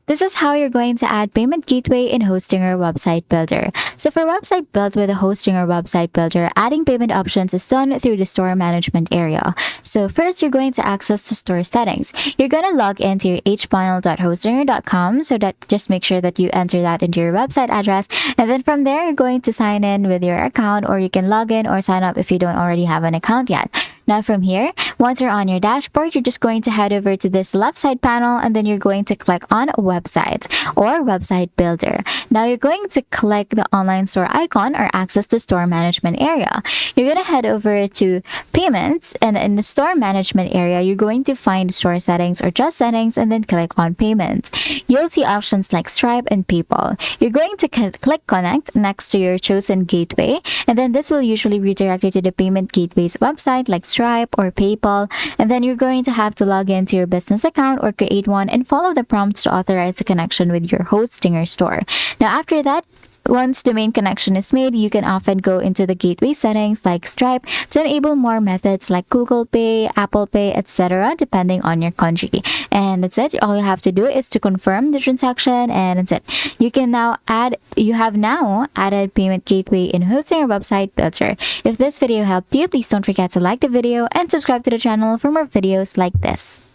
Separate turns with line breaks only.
This is how you're going to add payment gateway in Hostinger Website Builder. So for website built with a Hostinger Website Builder, adding payment options is done through the store management area. So first, you're going to access the store settings. You're going to log into your hpanel.hostinger.com, so that just make sure that you enter that into your website address. And then from there, you're going to sign in with your account, or you can log in or sign up if you don't already have an account yet. Now from here, once you're on your dashboard, you're just going to head over to this left side panel, and then you're going to click on Websites or Website Builder. Now you're going to click the online store icon or access the store management area. You're going to head over to Payments, and in the store management area, you're going to find store settings or just settings, and then click on Payments. You'll see options like Stripe and PayPal. You're going to click Connect next to your chosen gateway, and then this will usually redirect you to the payment gateway's website like Stripe or PayPal, and then you're going to have to log into your business account or create one and follow the prompts to authorize the connection with your Hostinger store. Now after that, once the main connection is made, you can often go into the gateway settings like Stripe to enable more methods like Google Pay, Apple Pay, etc. depending on your country. And that's it. All you have to do is to confirm the transaction, and that's it. You have now added payment gateway in Hostinger Website Builder. If this video helped you, please don't forget to like the video and subscribe to the channel for more videos like this.